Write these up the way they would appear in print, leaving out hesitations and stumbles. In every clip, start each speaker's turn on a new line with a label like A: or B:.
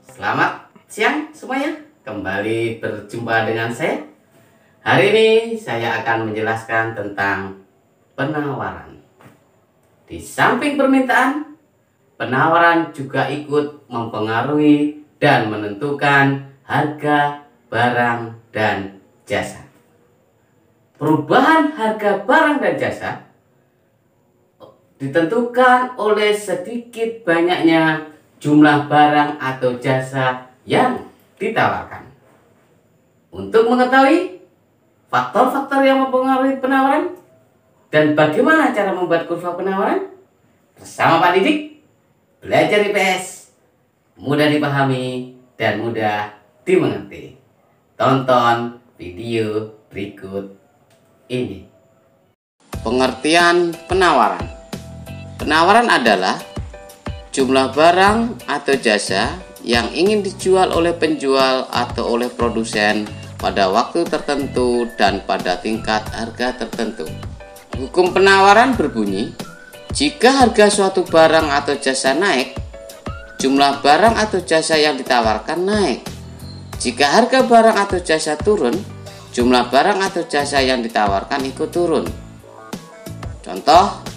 A: Selamat siang semuanya, kembali berjumpa dengan saya. Hari ini saya akan menjelaskan tentang penawaran. Di samping permintaan, penawaran juga ikut mempengaruhi dan menentukan harga barang dan jasa. Perubahan harga barang dan jasa ditentukan oleh sedikit banyaknya jumlah barang atau jasa yang ditawarkan. Untuk mengetahui faktor-faktor yang mempengaruhi penawaran dan bagaimana cara membuat kurva penawaran, bersama Pak Didik, belajar IPS mudah dipahami dan mudah dimengerti. Tonton video berikut ini. Pengertian penawaran. Penawaran adalah jumlah barang atau jasa yang ingin dijual oleh penjual atau oleh produsen pada waktu tertentu dan pada tingkat harga tertentu. Hukum penawaran berbunyi, jika harga suatu barang atau jasa naik, jumlah barang atau jasa yang ditawarkan naik. Jika harga barang atau jasa turun, jumlah barang atau jasa yang ditawarkan ikut turun. Contoh,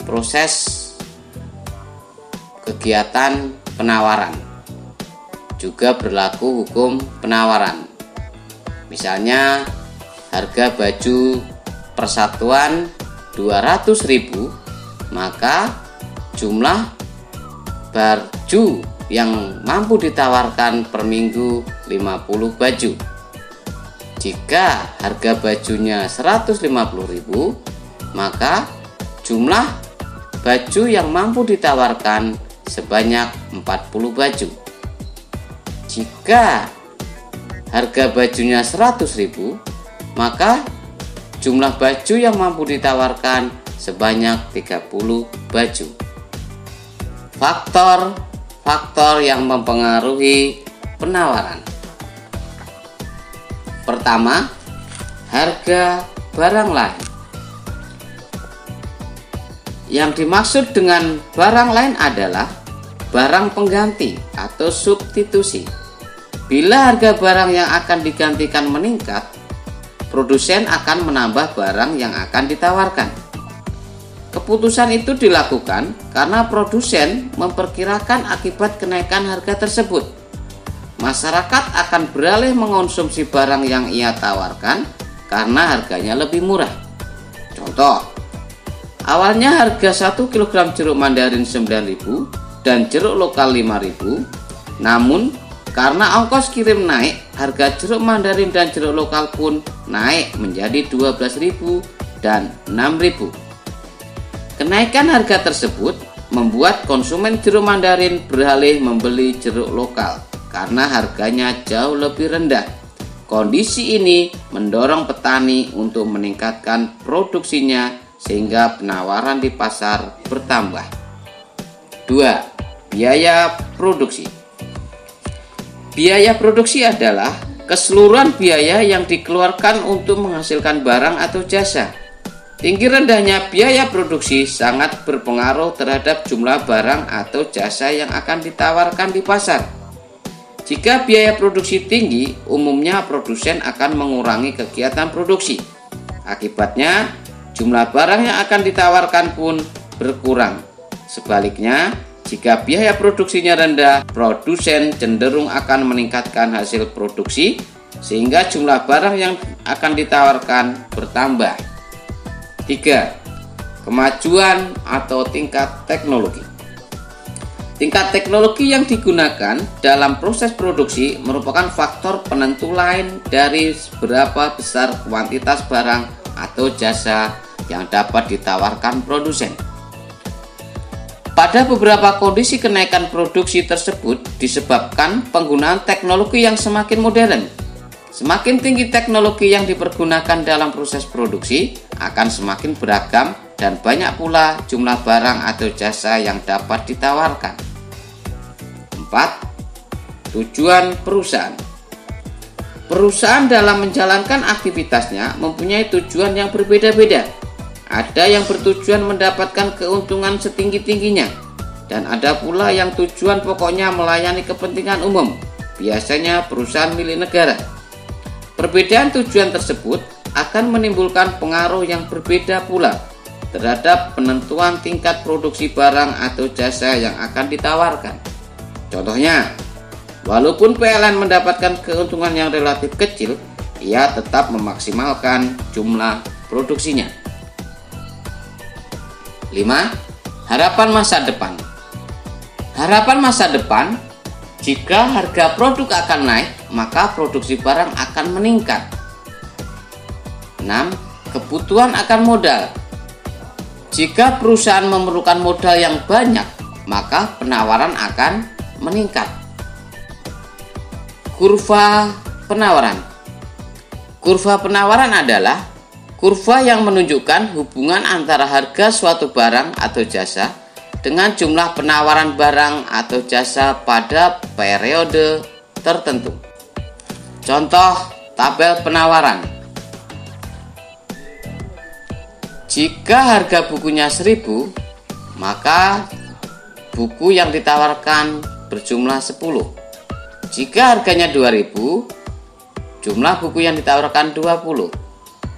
A: proses kegiatan penawaran. Juga berlaku hukum penawaran. Misalnya, harga baju persatuan 200.000, maka jumlah baju yang mampu ditawarkan per minggu 50 baju. Jika harga bajunya 150.000, maka jumlah baju yang mampu ditawarkan sebanyak 40 baju. Jika harga bajunya 100.000, maka jumlah baju yang mampu ditawarkan sebanyak 30 baju. Faktor-faktor yang mempengaruhi penawaran. Pertama, harga barang lain. Yang dimaksud dengan barang lain adalah barang pengganti atau substitusi. Bila harga barang yang akan digantikan meningkat, produsen akan menambah barang yang akan ditawarkan. Keputusan itu dilakukan karena produsen memperkirakan akibat kenaikan harga tersebut, masyarakat akan beralih mengonsumsi barang yang ia tawarkan karena harganya lebih murah. Contoh, awalnya harga 1 kg jeruk mandarin 9.000 dan jeruk lokal 5.000. Namun karena ongkos kirim naik, harga jeruk mandarin dan jeruk lokal pun naik menjadi 12.000 dan 6.000. Kenaikan harga tersebut membuat konsumen jeruk mandarin beralih membeli jeruk lokal karena harganya jauh lebih rendah. Kondisi ini mendorong petani untuk meningkatkan produksinya sehingga penawaran di pasar bertambah. 2. Biaya produksi. Biaya produksi adalah keseluruhan biaya yang dikeluarkan untuk menghasilkan barang atau jasa. Tinggi rendahnya biaya produksi sangat berpengaruh terhadap jumlah barang atau jasa yang akan ditawarkan di pasar. Jika biaya produksi tinggi, umumnya produsen akan mengurangi kegiatan produksi. Akibatnya, jumlah barang yang akan ditawarkan pun berkurang. Sebaliknya, jika biaya produksinya rendah, produsen cenderung akan meningkatkan hasil produksi sehingga jumlah barang yang akan ditawarkan bertambah. 3. Kemajuan atau tingkat teknologi. Tingkat teknologi yang digunakan dalam proses produksi merupakan faktor penentu lain dari seberapa besar kuantitas barang atau jasa yang dapat ditawarkan produsen. Pada beberapa kondisi, kenaikan produksi tersebut disebabkan penggunaan teknologi yang semakin modern. Semakin tinggi teknologi yang dipergunakan dalam proses produksi, akan semakin beragam dan banyak pula jumlah barang atau jasa yang dapat ditawarkan. 4. Tujuan perusahaan. Perusahaan dalam menjalankan aktivitasnya mempunyai tujuan yang berbeda-beda. Ada yang bertujuan mendapatkan keuntungan setinggi-tingginya, dan ada pula yang tujuan pokoknya melayani kepentingan umum, biasanya perusahaan milik negara. Perbedaan tujuan tersebut akan menimbulkan pengaruh yang berbeda pula terhadap penentuan tingkat produksi barang atau jasa yang akan ditawarkan. Contohnya, walaupun PLN mendapatkan keuntungan yang relatif kecil, ia tetap memaksimalkan jumlah produksinya. 5. Harapan masa depan. Harapan masa depan, jika harga produk akan naik, maka produksi barang akan meningkat. 6. Kebutuhan akan modal. Jika perusahaan memerlukan modal yang banyak, maka penawaran akan meningkat. Kurva penawaran. Kurva penawaran adalah kurva yang menunjukkan hubungan antara harga suatu barang atau jasa dengan jumlah penawaran barang atau jasa pada periode tertentu. Contoh tabel penawaran. Jika harga bukunya 1000, maka buku yang ditawarkan berjumlah 10. Jika harganya 2000, jumlah buku yang ditawarkan 20.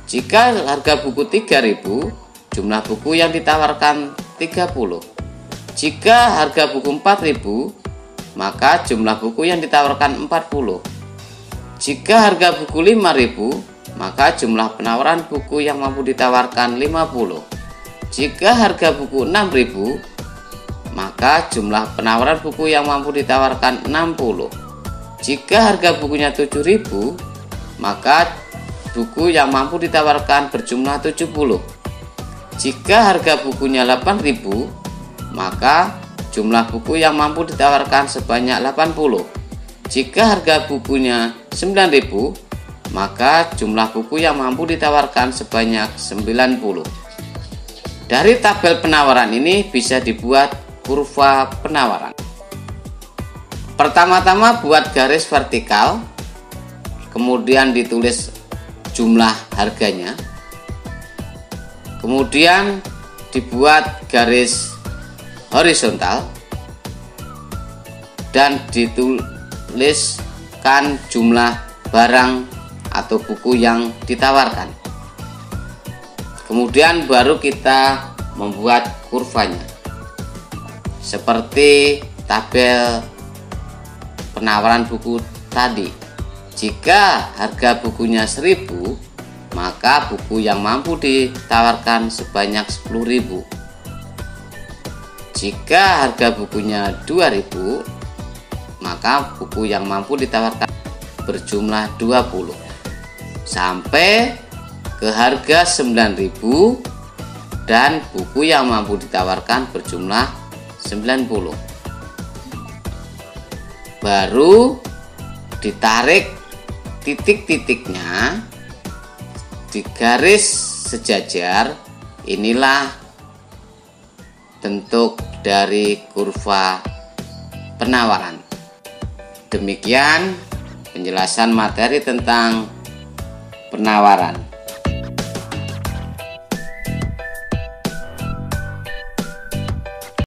A: Jika harga buku 3000, jumlah buku yang ditawarkan 30. Jika harga buku 4000, maka jumlah buku yang ditawarkan 40. Jika harga buku 5000, maka jumlah penawaran buku yang mampu ditawarkan 50. Jika harga buku 6000, maka jumlah penawaran buku yang mampu ditawarkan 60. Jika harga bukunya 7000, maka buku yang mampu ditawarkan berjumlah 70. Jika harga bukunya 8000, maka jumlah buku yang mampu ditawarkan sebanyak 80. Jika harga bukunya 9000, maka jumlah buku yang mampu ditawarkan sebanyak 90. Dari tabel penawaran ini bisa dibuat kurva penawaran. Pertama-tama buat garis vertikal, kemudian ditulis jumlah harganya, kemudian dibuat garis horizontal dan dituliskan jumlah barang atau buku yang ditawarkan. Kemudian baru kita membuat kurvanya seperti tabel penawaran buku tadi. Jika harga bukunya 1000, maka buku yang mampu ditawarkan sebanyak 10.000. Jika harga bukunya 2000, maka buku yang mampu ditawarkan berjumlah 20 sampai ke harga 9.000 dan buku yang mampu ditawarkan berjumlah 90. Baru ditarik titik-titiknya di garis sejajar. Inilah bentuk dari kurva penawaran. Demikian penjelasan materi tentang penawaran.